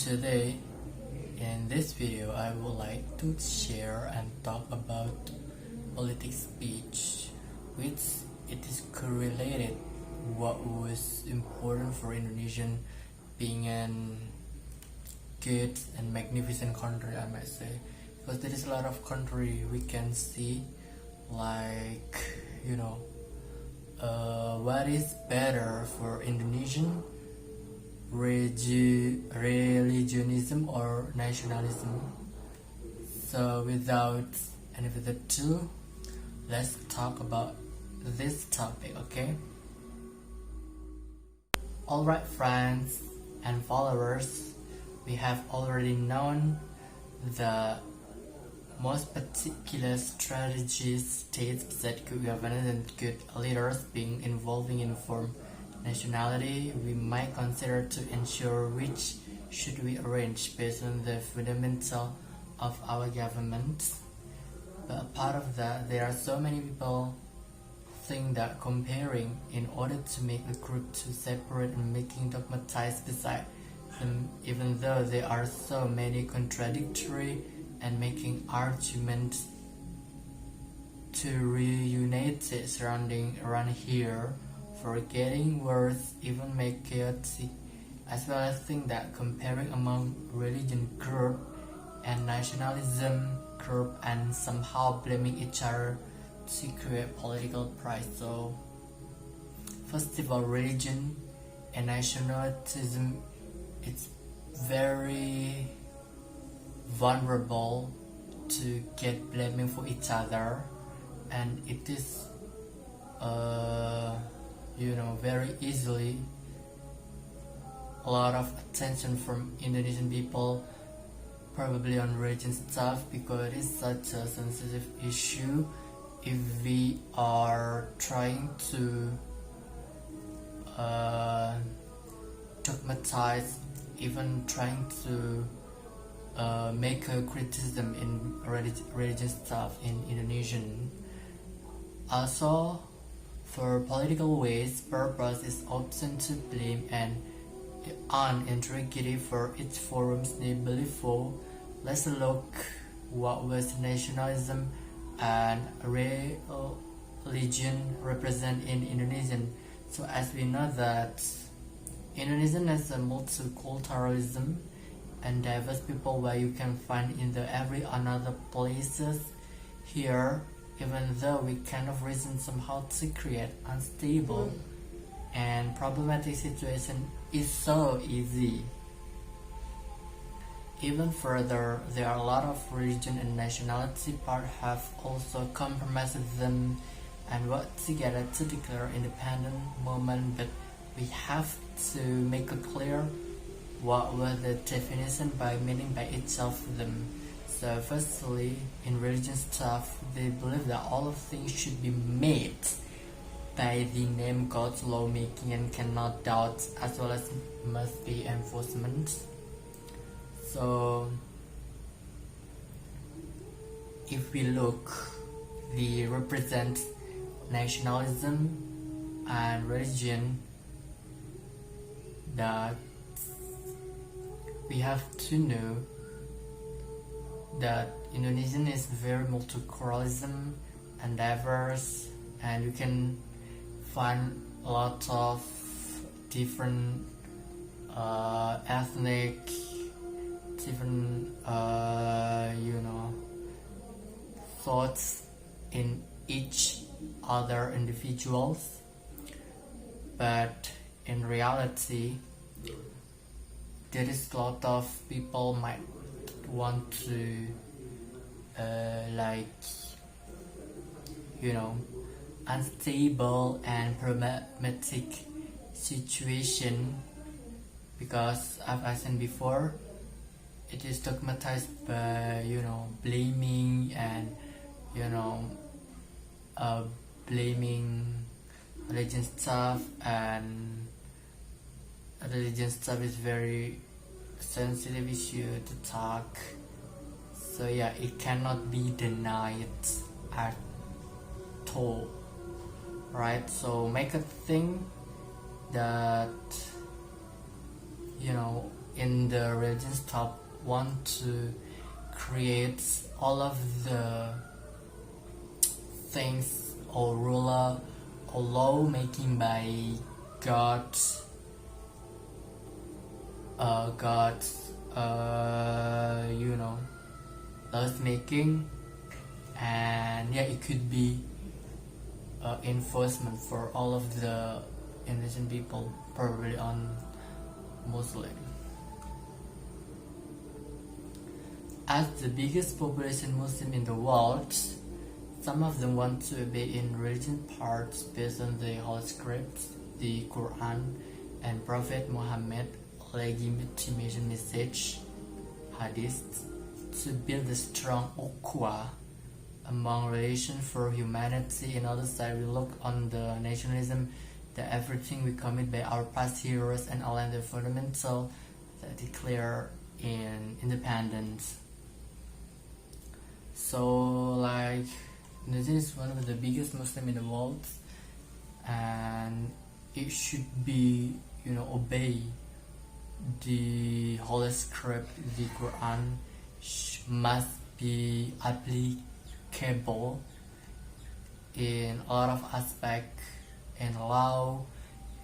Today, in this video, I would like to share and talk about political speech, which it is correlated what was important for Indonesian being an good and magnificent country, I might say, because there is a lot of country we can see, like what is better for Indonesian, religionism or nationalism. So without any further ado, let's talk about this topic, okay? Alright, friends and followers, we have already known the most particular strategies states that good governance and good leaders being involving in form nationality we might consider to ensure which should we arrange based on the fundamental of our government. But apart of that, there are so many people think that comparing in order to make the group to separate and making dogmatize beside them, even though there are so many contradictory and making arguments to reunited surrounding around here, forgetting words even make chaotic, as well as think that comparing among religion group and nationalism group and somehow blaming each other to create political pride. So first of all, religion and nationalism, it's very vulnerable to get blaming for each other, and it is very easily a lot of attention from Indonesian people probably on religion stuff, because it is such a sensitive issue. If we are trying to dogmatize, even trying to make a criticism in religion stuff in Indonesian. Also, for political ways, purpose is often to blame and uninteregity for its forums neighborly foe. Let's look what was nationalism and religion represent in Indonesian. So as we know that Indonesian has a multiculturalism and diverse people where you can find in the every another places here, even though we kind of reason somehow to create unstable and problematic situation is so easy. Even further, there are a lot of religion and nationality part have also compromised them and work together to declare independent movement, but we have to make it clear what were the definition by meaning by each of them. So firstly, in religion stuff, they believe that all of things should be made by the name God's lawmaking and cannot doubt, as well as must be enforcement. So if we look, they represent nationalism and religion, that we have to know that Indonesian is very multiculturalism and diverse, and you can find a lot of different ethnic, different thoughts in each other individuals. But in reality, there is a lot of people might want to unstable and problematic situation, because as I said before, it is dogmatized by blaming and blaming religion stuff, and religion stuff is very sensitive issue to talk. So yeah, it cannot be denied at all, right? So make a thing that in the religions top want to create all of the things or ruler or law making by God, laws making, and yeah, it could be enforcement for all of the Indonesian people, probably on Muslim. As the biggest population Muslim in the world, some of them want to obey in religion parts based on the Holy Scripts, the Quran, and Prophet Muhammad legitimation message, hadith, to build a strong ukhuwah among relation for humanity. In other side, we look on the nationalism, that everything we commit by our past heroes and align the fundamental that declare in independence. So like Indonesia is one of the biggest Muslim in the world, and it should be obey the Holy Script, the Quran must be applicable in a lot of aspects, in law,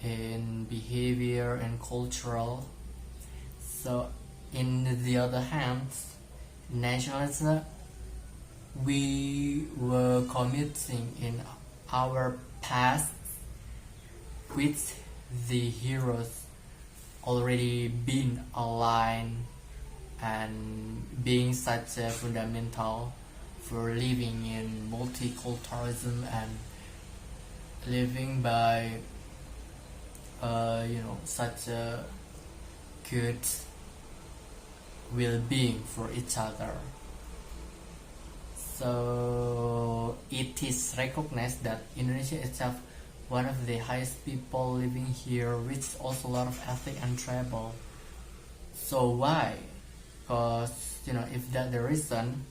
in behavior, and cultural. So in the other hand, nationalism, we were committing in our past with the heroes already been aligned and being such a fundamental for living in multiculturalism and living by such a good well-being for each other. So it is recognized that Indonesia itself one of the highest people living here, which also a lot of ethnic and tribal. So why? Because if that's the reason,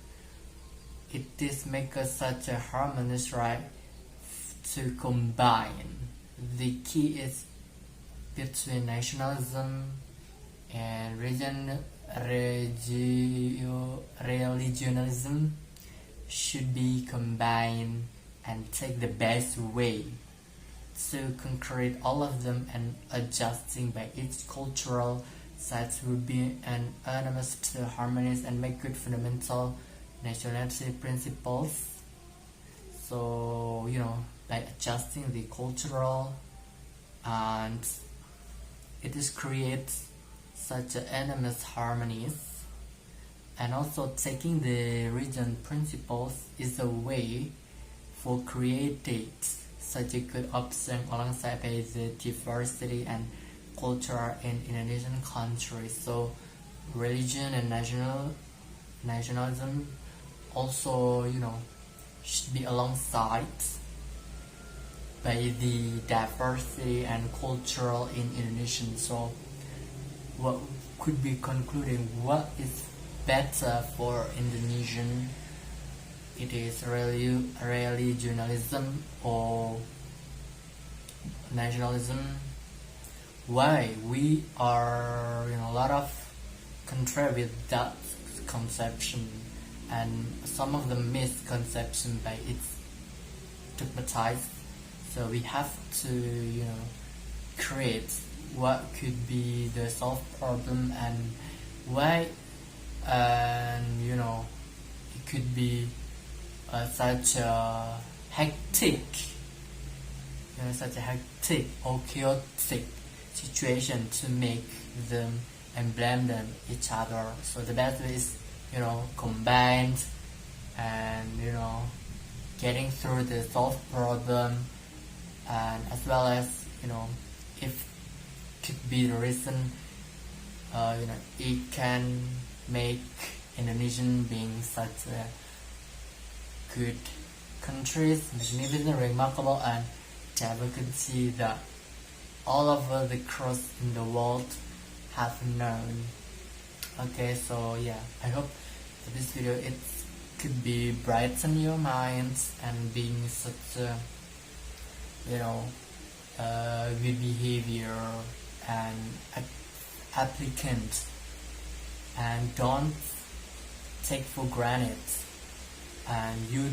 it is make us such a harmonious, right? To combine. The key is between nationalism and religionalism should be combined and take the best way to concrete all of them, and adjusting by each cultural sides will be an enormous to harmonize and make good fundamental nationality principles. So by adjusting the cultural, and it is create such an enormous harmonies, and also taking the region principles is a way for creating such a good option alongside by the diversity and culture in Indonesian country. So religion and nationalism also should be alongside by the diversity and cultural in Indonesian. So what could be concluding, what is better for Indonesian? It is religionalism or nationalism. Why we are a lot of country with that conception, and some of the misconception by its dogmatized. So we have to create what could be the solved problem, and why, and it could be such a hectic or chaotic situation to make them and blame them each other. So the best way is combined and getting through the solved problem, and as well as if could be the reason it can make Indonesian being such a good countries, magnificent, remarkable, and democracy that all over the cross in the world have known. Okay, so yeah, I hope that this video it could be brighten your minds and being such a good behavior and applicant, and don't take for granted, and you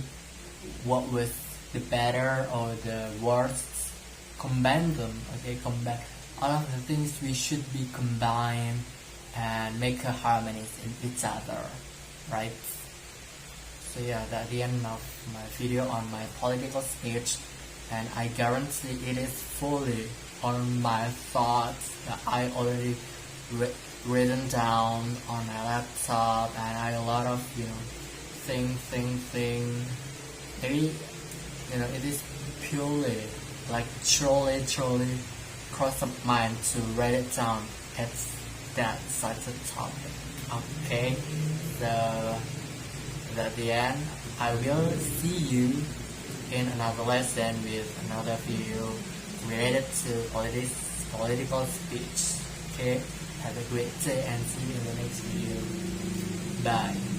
work with the better or the worst, combine them, okay, combine all of the things we should be combined and make a harmony in each other, right? So yeah, that's the end of my video on my political speech, and I guarantee it is fully on my thoughts that I already written down on my laptop, and I a lot of think. Maybe it is purely like truly cross of mind to write it down at that such a topic. Okay, so at the end, I will see you in another lesson with another video related to political speech. Okay, have a great day and see you in the next video. Bye.